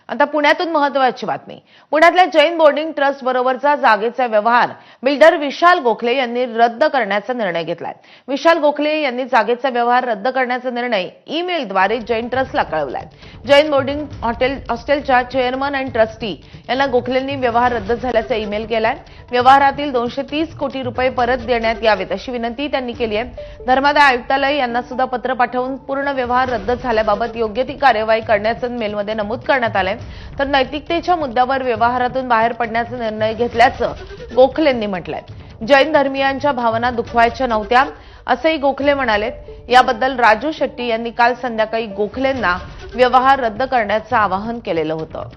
आता पुण्यातून महत्त्वाची बातमी। पुण्यातल्या जैन बोर्डिंग ट्रस्ट बरोबरचा जागेचा व्यवहार बिल्डर विशाल गोखले यांनी रद्द करण्याचा निर्णय घेतलाय। विशाल गोखले यांनी जागेचा व्यवहार रद्द करण्याचा निर्णय ईमेलद्वारे जैन ट्रस्टला कळवलाय। जैन बोर्डिंग हॉस्टेलच्या चेअरमन आणि ट्रस्टी यांना गोखलेंनी व्यवहार रद्द झाल्याचा ईमेल केलाय। व्यवहारातील 230 कोटी रुपये परत देण्यात यावेत अशी विनंती त्यांनी केली आहे। धर्मादाय आयुक्तालय यांना सुद्धा पत्र पाठवून पूर्ण व्यवहार रद्द झाल्याबाबत योग्य ती कार्यवाही करण्याचं मेलमध्ये नमूद करण्यात आलंय। तर नैतिकतेच्या मुद्द्यावर व्यवहारातून बाहेर पडण्याचा निर्णय घेतल्याचं गोखलेंनी म्हटलंय। जैन धर्मीयांच्या भावना दुखवायच्या नव्हत्या असंही गोखले म्हणालेत। याबद्दल राजू शेट्टी यांनी काल संध्याकाळी गोखलेंना व्यवहार रद्द करण्याचं आवाहन केलेलं होतं।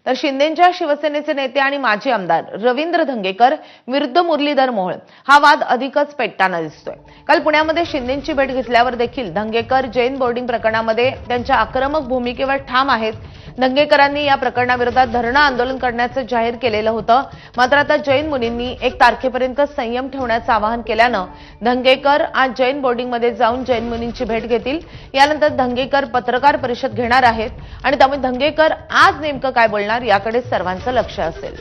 तर शिंदेच्या शिवसेनेचे नेते आणि माजी आमदार रवींद्र धंगेकर विरुद्ध मुरलीधर मोहोळ हा वाद अधिकच पेटताना दिसतोय। काल पुण्यामध्ये शिंदेची भेट घेतल्यावर देखील धंगेकर जैन बोर्डिंग प्रकरणामध्ये त्यांच्या आक्रमक भूमिकेवर ठाम आहेत। धंगेकरांनी या प्रकरणाविरोधात धरणं आंदोलन करण्याचं जाहीर केलेलं होतं। मात्र आता जैन मुनींनी 1 तारखेपर्यंत संयम ठेवण्याचं आवाहन केल्यानं धंगेकर आज जैन बोर्डिंगमध्ये जाऊन जैन मुनींची भेट घेतील। यानंतर धंगेकर पत्रकार परिषद घेणार आहेत आणि त्यामुळे धंगेकर आज नेमकं काय बोलणार याकडे सर्वांचं लक्ष असेल।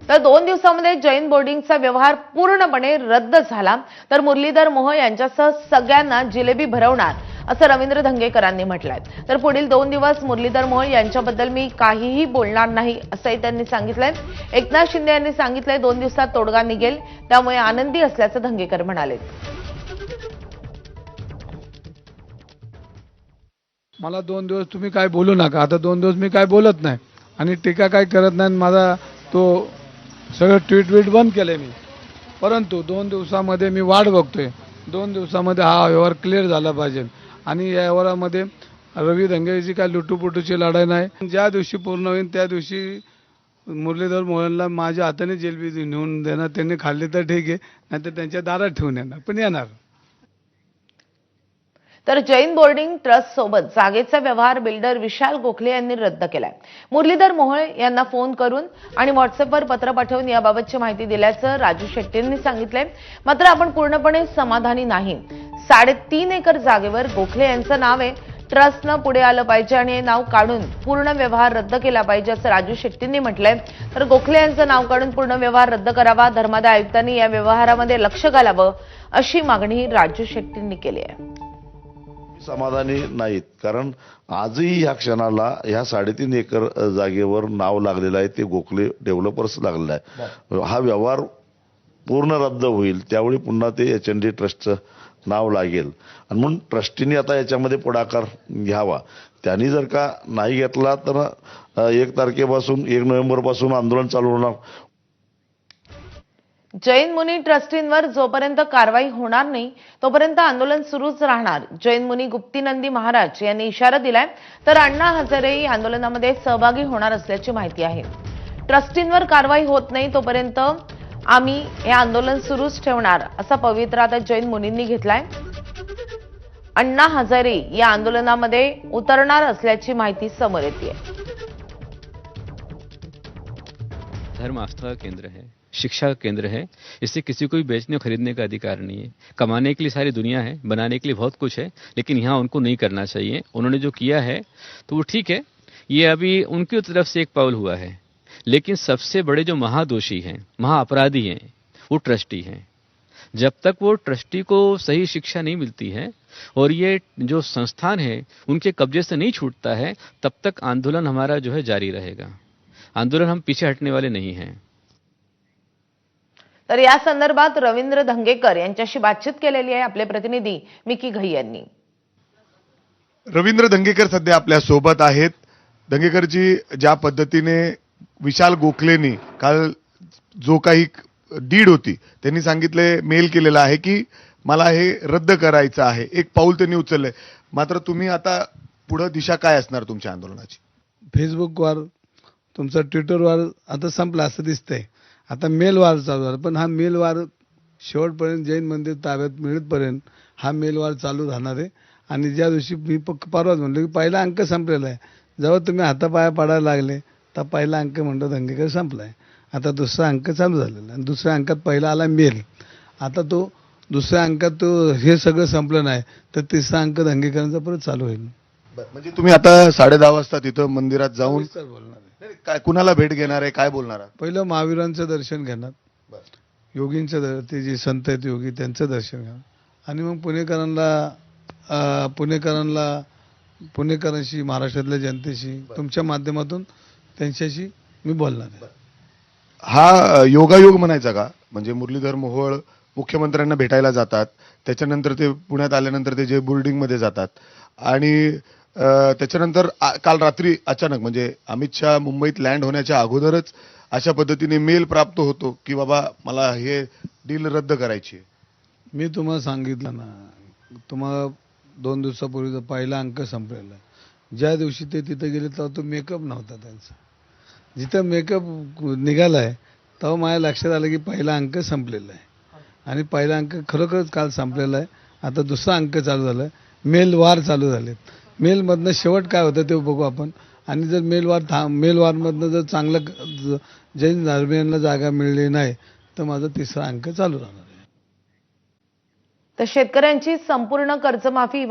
तर 2 दिवसांमध्ये जैन बोर्डिंगचा व्यवहार पूर्णपणे रद्द झाला तर मुरलीधर मोहोळ यांच्यासह सगळ्यांना जिलेबी भरवणार असं रवींद्र धंगेकरांनी म्हटलंय। तर पुढील 2 दिवस मुरलीधर मोहोळ यांच्याबद्दल मी काहीही बोलणार नाही असंही त्यांनी सांगितलंय। एकनाथ शिंदे यांनी सांगितलंय 2 दिवसात तोडगा निघेल, त्यामुळे आनंदी असल्याचं धंगेकर म्हणाले। मला 2 दिवस तुम्ही काय बोलू नका, आता 2 दिवस मी काय बोलत नाही आणि टीका काय करत नाही। माझा तो सगळं ट्विट बंद केलंय मी, परंतु 2 दिवसामध्ये मी वाट बघतोय। 2 दिवसामध्ये हा व्यवहार क्लिअर झाला पाहिजे आणि या व्यवहारामध्ये रवी धंगेची काय लुटूपुटूची लढाई नाही। ज्या दिवशी पूर्ण होईल त्या दिवशी मुरलीधर मोहोळला माझ्या हाताने जेलबी नेऊन देणार। त्यांनी खाल्ली तर ठीक आहे, नाहीतर त्यांच्या दारात ठेवून येणार, पण येणार। तर जैन बोर्डिंग ट्रस्ट सोबत जागेचा व्यवहार बिल्डर विशाल गोखले यांनी रद्द केलाय। मुरलीधर मोहोळ यांना फोन करून आणि व्हॉट्सअपवर पत्र पाठवून याबाबतची माहिती दिल्याचं राजू शेट्टींनी सांगितलंय। मात्र आपण पूर्णपणे समाधानी नाही। 3.5 एकर जागेवर गोखले यांचं नाव आहे। ट्रस्टनं पुढे आलं पाहिजे आणि हे नाव काढून पूर्ण व्यवहार रद्द केला पाहिजे असं राजू शेट्टींनी म्हटलंय। तर गोखले यांचं नाव काढून पूर्ण व्यवहार रद्द करावा, धर्मादाय आयुक्तांनी या व्यवहारामध्ये लक्ष घालावं अशी मागणी राजू शेट्टींनी केली आहे। समाधानी नाहीत, कारण आजही ह्या क्षणाला ह्या 3.5 एकर जागेवर नाव लागलेलं आहे, ते गोखले डेव्हलपर्स लागलेलं आहे। हा व्यवहार पूर्ण रद्द होईल, त्यावेळी पुन्हा ते एच&डी ट्रस्टचं नाव लागेल आणि म्हणून ट्रस्टीने आता याच्यामध्ये पुढाकार घ्यावा। त्यांनी जर का नाही घेतला तर 1 तारखेपासून 1 नोव्हेंबरपासून आंदोलन चालू होणार। जैन मुनी ट्रस्टींवर जोपर्यंत कारवाई होणार नाही तोपर्यंत आंदोलन सुरूच राहणार। जैन मुनी गुप्तीनंदी महाराज यांनी इशारा दिलाय। तर अण्णा हजारेही आंदोलनामध्ये सहभागी होणार असल्याची माहिती आहे। ट्रस्टींवर कारवाई होत नाही तोपर्यंत आम्ही हे आंदोलन सुरूच ठेवणार असा पवित्रा आता जैन मुनींनी घेतलाय। अण्णा हजारे या आंदोलनामध्ये उतरणार असल्याची माहिती समोर येते। धर्म आस्था का केंद्र है, शिक्षा का केंद्र है। इससे किसी को भी बेचने और खरीदने का अधिकार नहीं है। कमाने के लिए सारी दुनिया है, बनाने के लिए बहुत कुछ है, लेकिन यहाँ उनको नहीं करना चाहिए। उन्होंने जो किया है तो वो ठीक है, ये अभी उनकी तरफ से एक पहल हुआ है, लेकिन सबसे बड़े जो महादोषी हैं, महाअपराधी हैं, वो ट्रस्टी हैं। जब तक वो ट्रस्टी को सही शिक्षा नहीं मिलती है और ये जो संस्थान है उनके कब्जे से नहीं छूटता है, तब तक आंदोलन हमारा जो है जारी रहेगा। आंदोलन हम पीछे हटने वाले नहीं हैं। तर या संदर्भात रवींद्र धंगेकर यांच्याशी बातचीत केलेली आहे आपले प्रतिनिधी मिकी घई यांनी। रवींद्र धंगेकर सध्या आपल्या सोबत आहेत। धंगेकरजी ज्या पद्धतीने विशाल गोखलेंनी काल जो काही डीड होती त्यांनी सांगितले, मेल केलेला आहे की मला हे रद्द करायचं आहे। एक पाऊल त्यांनी उचललंय, मात्र तुम्ही आता पुढे दिशा काय असणार तुमच्या आंदोलनाची? फेसबुकवर तुमचा ट्विटरवर आता संपला असं दिसतंय। आता मेलवार चालू झाला, पण हा मेलवार शेवटपर्यंत जैन मंदिर ताब्यात मिळेपर्यंत हा मेलवार चालू राहणार आहे। आणि ज्या दिवशी मी परवाच म्हणलो की पहिला अंक संपलेला आहे, जेव्हा तुम्ही हातापाया पाडायला लागले तर पहिला अंक म्हणतो धंगेकर संपलाय। आता दुसरा अंक चालू झालेला आणि दुसऱ्या अंकात पहिला आला मेल आता तो दुसऱ्या अंकात तो हे सगळं संपलं नाही तर तिसरा अंक दंगेकरांचा परत चालू होईल. म्हणजे तुम्ही आता 10:30 वाजता तिथं मंदिरात जाऊन सविस्तर बोलणार आहे. काय कुणाला भेट घेणार आहे, काय बोलणार आहात? पहिलं महावीरांचं दर्शन घेणार, ते जे संत आहेत योगी त्यांचं दर्शन घेणार आणि मग पुणेकरांशी महाराष्ट्रातल्या जनतेशी तुमच्या माध्यमातून त्यांच्याशी मी बोलणार आहे. हा योगायोग म्हणायचा का? म्हणजे मुरलीधर मोहोळ मुख्यमंत्र्यांना भेटायला जातात, त्याच्यानंतर ते पुण्यात आल्यानंतर ते जे बोर्डिंगमध्ये जातात आणि त्याच्यानंतर काल रात्री अचानक म्हणजे अमित शहा मुंबईत लँड होण्याच्या अगोदरच अशा पद्धतीने मेल प्राप्त होतो की बाबा मला हे डील रद्द करायची आहे. मी तुम्हाला सांगितलं ना, तुम्हाला 2 दिवसापूर्वीचा पहिला अंक संपलेला आहे. ज्या दिवशी ते तिथे गेले तेव्हा तो मेकअप नव्हता त्यांचा. जिथं मेकअप निघालाय तेव्हा माझ्या लक्षात आलं की पहिला अंक संपलेला आहे आणि पहिला अंक खरोखरच काल संपलेला आहे. आता दुसरा अंक चालू झालाय, मेल वार चालू झालेत. मेलमधनं शेवट काय होतं ते बघू आपण. आणि जर मेलवारमधनं जर चांगलं जैन धर्मियांना जागा मिळली नाही तर माझा तिसरा अंक चालू राहणार आहे. तर शेतकऱ्यांची संपूर्ण कर्जमाफी